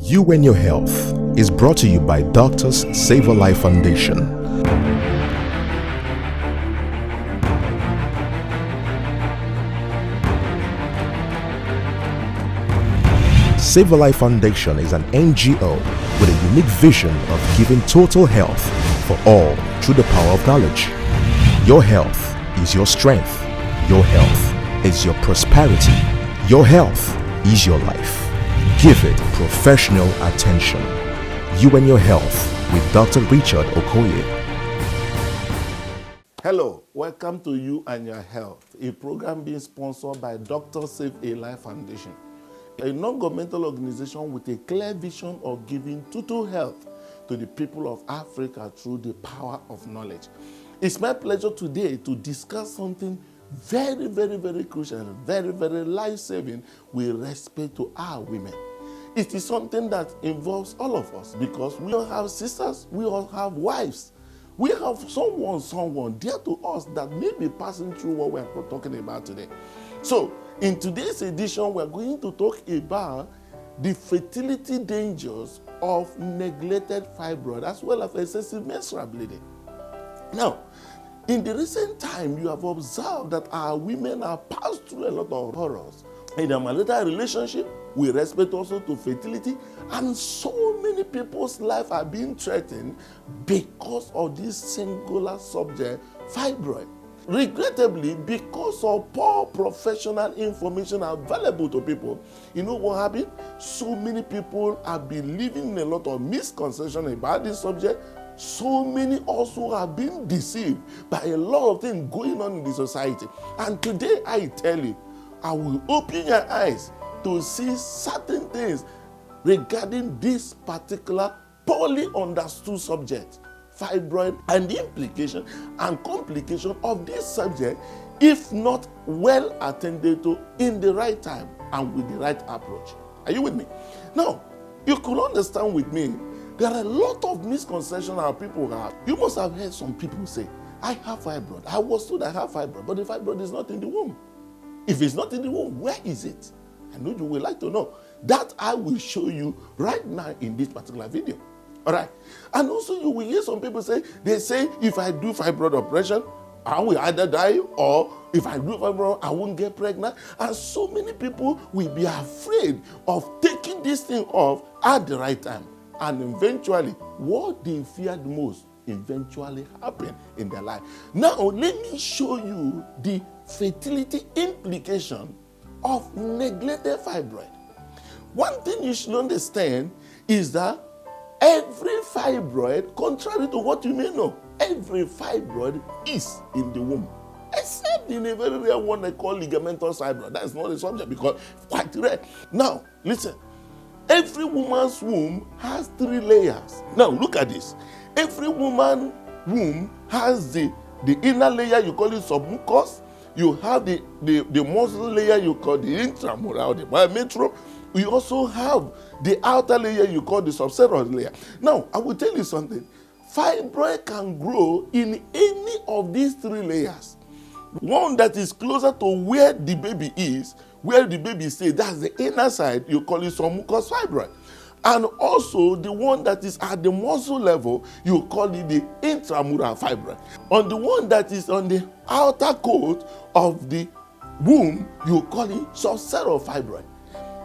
You and Your Health is brought to you by Doctors Save a Life Foundation. Save a Life Foundation is an NGO with a unique vision of giving total health for all through the power of knowledge. Your health is your strength. Your health is your prosperity. Your health is your life. Give it professional attention. You and Your Health with Dr. Richard Okoye. Hello, welcome to You and Your Health, a program being sponsored by Doctors Save a Life Foundation, a non-governmental organization with a clear vision of giving total health to the people of Africa through the power of knowledge. It's my pleasure today to discuss something very crucial, very life-saving with respect to our women. It is something that involves all of us because we all have sisters, we all have wives. We have someone dear to us that may be passing through what we are talking about today. So, in today's edition, we are going to talk about the fertility dangers of neglected fibroid as well as excessive menstrual bleeding. Now, in the recent time, you have observed that our women have passed through a lot of horrors in a marital relationship with respect also to fertility, and so many people's lives are being threatened because of this singular subject, fibroid. Regrettably, because of poor professional information available to people, you know what happened? So many people have been living in a lot of misconception about this subject. So many also have been deceived by a lot of things going on in the society. And today I tell you, I will open your eyes to see certain things regarding this particular poorly understood subject, fibroid, and the implication and complication of this subject if not well attended to in the right time and with the right approach. Are you with me? Now, you could understand with me, there are a lot of misconceptions our people have. You must have heard some people say, I have fibroid. I was told I have fibroid, but the fibroid is not in the womb. If it's not in the womb, where is it? I know you would like to know. That I will show you right now in this particular video. All right. And also you will hear some people say, they say, if I do fibroid operation, I will either die, or if I do fibroid, I won't get pregnant. And so many people will be afraid of taking this thing off at the right time. And eventually, what they feared most eventually happened in their life. Now, let me show you the fertility implication of neglected fibroid. One thing you should understand is that every fibroid, contrary to what you may know, every fibroid is in the womb, except in a very rare one they call ligamentous fibroid. That is not a subject because it's quite rare. Now, listen. Every woman's womb has 3 layers. Now, look at this. Every woman's womb has the inner layer, you call it submucous. You have the muscle layer, you call the intramural, the myometrium. You also have the outer layer, you call the subserous layer. Now, I will tell you something. Fibroid can grow in any of these 3 layers. One that is closer to where the baby is, where the baby stays, that's the inner side, you call it submucous fibroid. And also the one that is at the muscle level, you call it the intramural fibroid. On the one that is on the outer coat of the womb, you call it subserous fibroid.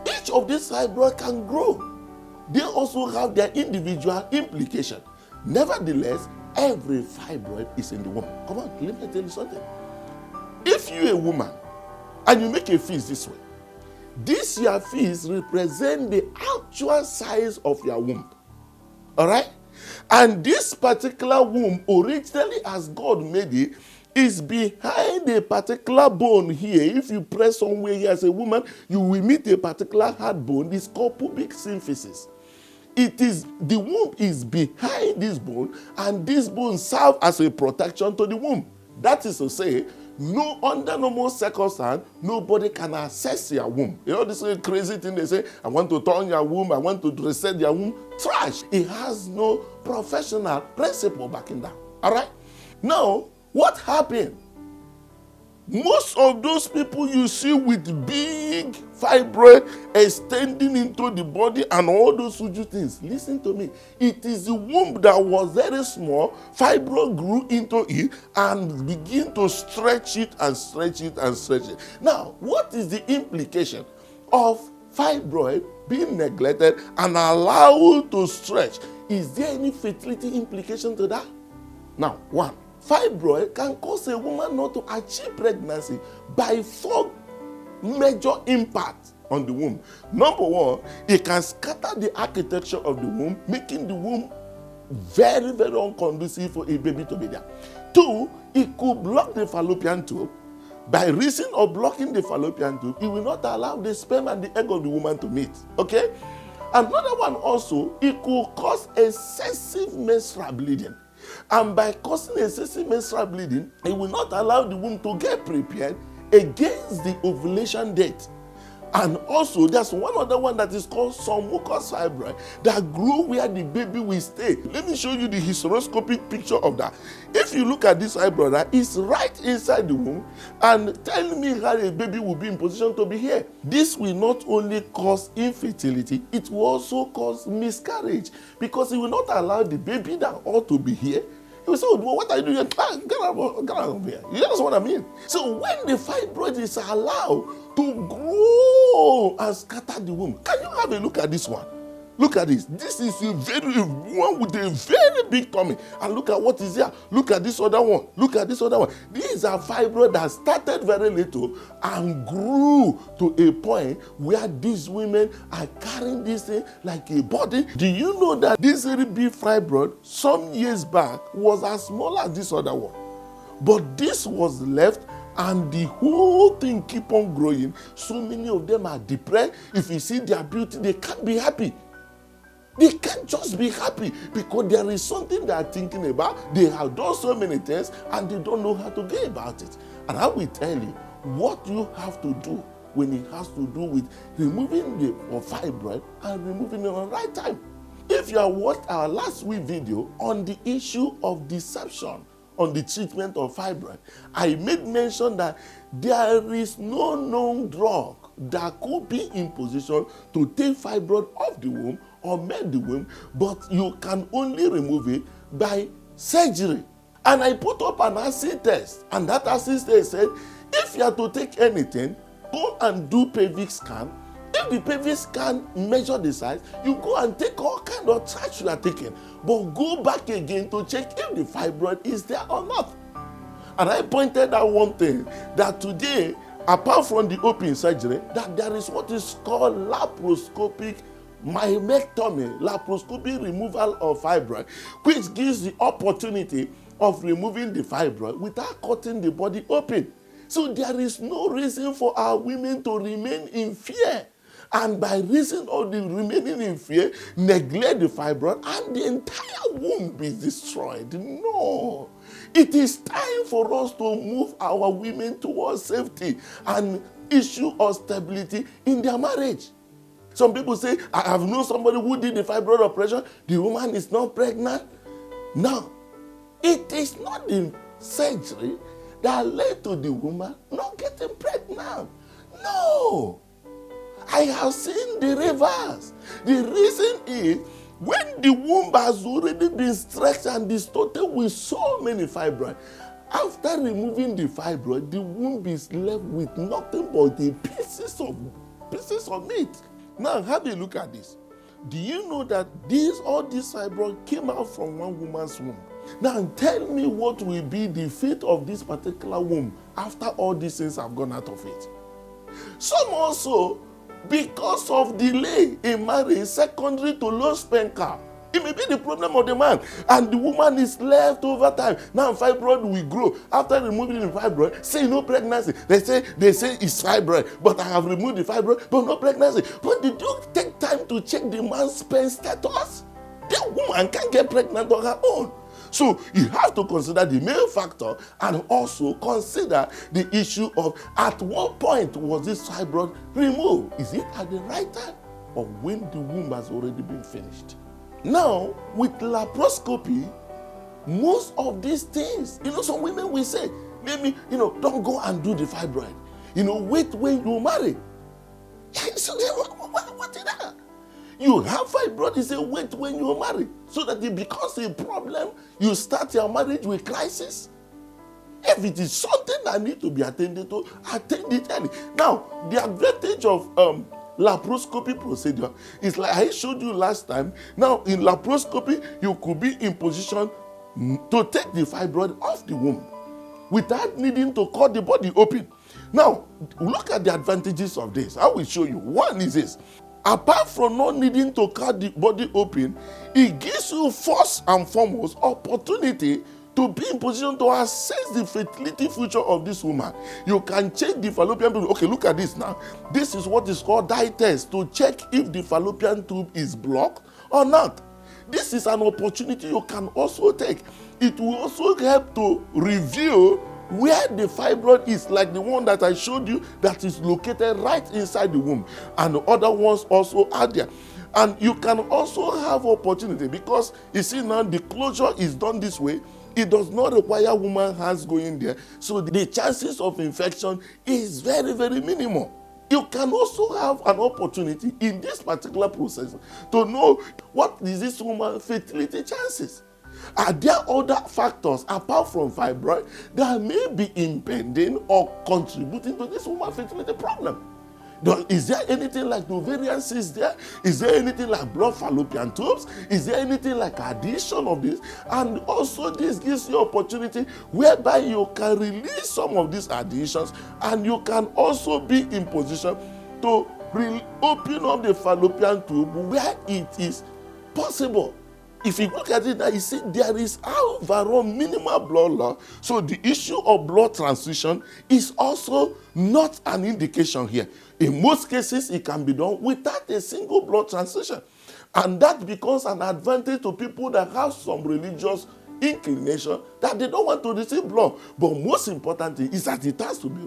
Each of these fibroids can grow. They also have their individual implication. Nevertheless, every fibroid is in the womb. Come on, let me tell you something. If you're a woman and you make a fist this way, this your fist represents the actual size of your womb. All right? And this particular womb, originally as God made it, is behind a particular bone here. If you press somewhere here as a woman, you will meet a particular hard bone. It's called pubic symphysis. The womb is behind this bone, and this bone serves as a protection to the womb. That is to say, under normal circumstance, nobody can access your womb. You know this crazy thing they say, I want to turn your womb, I want to reset your womb. Trash. It has no professional principle backing that. All right? Now, what happened? Most of those people you see with big fibroid extending into the body and all those suju things, listen to me, it is the womb that was very small, fibroid grew into it and begin to stretch it and stretch it and stretch it. Now, what is the implication of fibroid being neglected and allowed to stretch? Is there any fertility implication to that? Now, one, fibroid can cause a woman not to achieve pregnancy by 4 major impacts on the womb. Number one, it can scatter the architecture of the womb, making the womb very, very unconducive for a baby to be there. 2, it could block the fallopian tube. By reason of blocking the fallopian tube, it will not allow the sperm and the egg of the woman to meet. Okay? Another one also, it could cause excessive menstrual bleeding. And by causing excessive menstrual bleeding, it will not allow the womb to get prepared against the ovulation date. And also, there's one other one that is called submucous fibroid that grew where the baby will stay. Let me show you the hysteroscopic picture of that. If you look at this fibroid, it's right inside the womb, and tell me how a baby will be in position to be here. This will not only cause infertility, it will also cause miscarriage, because it will not allow the baby that ought to be here. You will say, well, what are you doing? Get out of here. You understand what I mean? So when the fibroid is allowed to grow and scatter the womb, can you have a look at this one? Look at this. This is a very one with a very big tummy. And look at what is here. Look at this other one. Look at this other one. These are fibroids that started very little and grew to a point where these women are carrying this thing like a body. Do you know that this very big fibroid some years back was as small as this other one? But this was left and the whole thing keep on growing. So many of them are depressed. If you see their beauty, they can't be happy. They can't just be happy because there is something they are thinking about. They have done so many things and they don't know how to go about it. And I will tell you what you have to do when it has to do with removing the fibroid and removing it on the right time. If you have watched our last week video on the issue of deception on the treatment of fibroid, I made mention that there is no known drug that could be in position to take fibroid off the womb or melt the womb, but you can only remove it by surgery. And I put up an acid test, and that acid test said, if you are to take anything, go and do pelvic scan. If the pelvic scan measure the size, you go and take all kind of trash you are taking, but go back again to check if the fibroid is there or not. And I pointed out one thing, that today, apart from the open surgery, that there is what is called laparoscopic myomectomy, laparoscopic removal of fibroid, which gives the opportunity of removing the fibroid without cutting the body open. So there is no reason for our women to remain in fear. And by reason of the remaining in fear, neglect the fibroid and the entire womb is destroyed. No. It is time for us to move our women towards safety and issue of stability in their marriage. Some people say, I have known somebody who did the fibroid operation, the woman is not pregnant. No. It is not the surgery that led to the woman not getting pregnant. No. I have seen the reverse. The reason is, when the womb has already been stretched and distorted with so many fibroids, after removing the fibroid, the womb is left with nothing but the pieces of meat. Now have a look at this. Do you know that all these fibroids came out from one woman's womb? Now tell me what will be the fate of this particular womb after all these things have gone out of it. Some also, because of delay in marriage, secondary to low sperm count. It may be the problem of the man, and the woman is left over time. Now fibroid will grow. After removing the fibroid, say no pregnancy. They say it's fibroid, but I have removed the fibroid, but no pregnancy. But did you take time to check the man's sperm status? That woman can't get pregnant on her own. So you have to consider the male factor and also consider the issue of at what point was this fibroid removed? Is it at the right time or when the womb has already been finished? Now, with laparoscopy, most of these things, some women will say, don't go and do the fibroid. Wait when you marry. So what is that? You have fibroid, you say wait when you marry, so that it becomes a problem. You start your marriage with crisis. If it is something that needs to be attended to, attend it early. Now, the advantage of laparoscopy procedure is like I showed you last time. Now, in laparoscopy, you could be in position to take the fibroid off the womb without needing to cut the body open. Now, look at the advantages of this. I will show you. One is this. Apart from not needing to cut the body open, it gives you first and foremost opportunity to be in position to assess the fertility future of this woman. You can check the fallopian tube. Okay, look at this now. This is what is called dye test, to check if the fallopian tube is blocked or not. This is an opportunity you can also take. It will also help to reveal where the fibroid is, like the one that I showed you that is located right inside the womb, and the other ones also are there. And you can also have opportunity, because you see now the closure is done this way. It does not require woman hands going there, so the chances of infection is very, very minimal. You can also have an opportunity in this particular process to know what is this woman's fertility chances. Are there other factors apart from fibroid that may be impending or contributing to this woman's fertility problem? Is there anything like ovarian cyst there? Is there anything like blood fallopian tubes? Is there anything like addition of this? And also this gives you opportunity whereby you can release some of these additions, and you can also be in position to open up the fallopian tube where it is possible. If you look at it now, you see there is overall minimal blood loss. So the issue of blood transfusion is also not an indication here. In most cases, it can be done without a single blood transfusion. And that becomes an advantage to people that have some religious inclination that they don't want to receive blood. But most importantly is that it has to be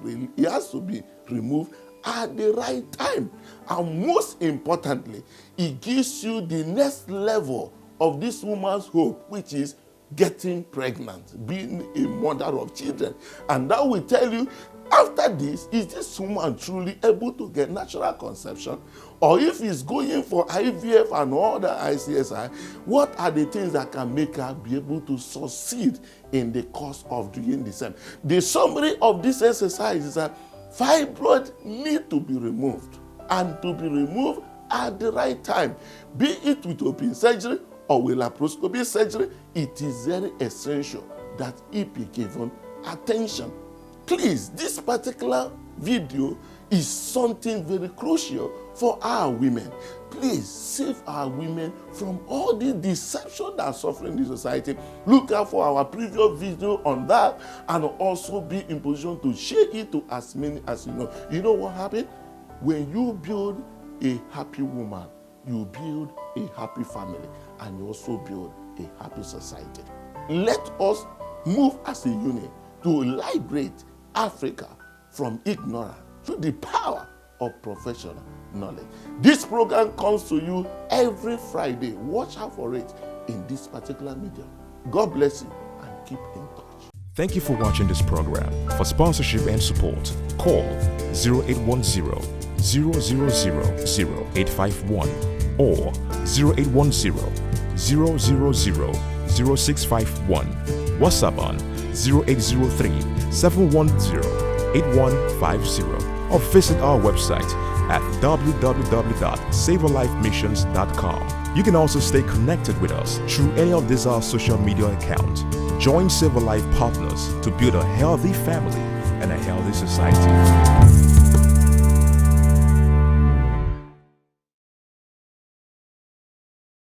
removed at the right time. And most importantly, it gives you the next level of this woman's hope, which is getting pregnant, being a mother of children. And that will tell you, after this, is this woman truly able to get natural conception? Or if he's going for IVF and all the ICSI, what are the things that can make her be able to succeed in the course of doing the same? The summary of this exercise is that fibroid need to be removed, and to be removed at the right time, be it with open surgery or with laparoscopy surgery. It is very essential that it be given attention. Please, this particular video is something very crucial for our women. Please save our women from all the deception that are suffering in the society. Look out for our previous video on that, and also be in position to share it to as many as you know. You know what happened? When you build a happy woman, you build a happy family, and you also build a happy society. Let us move as a unit to liberate Africa from ignorance through the power of professional knowledge. This program comes to you every Friday. Watch out for it in this particular medium. God bless you, and keep in touch. Thank you for watching this program. For sponsorship and support, call 0810-000-0851 or 0810-000-0651. WhatsApp on 0803-710-8150, or visit our website at www.saverlifemissions.com. You can also stay connected with us through any of these our social media accounts. Join Save a Life partners to build a healthy family and a healthy society.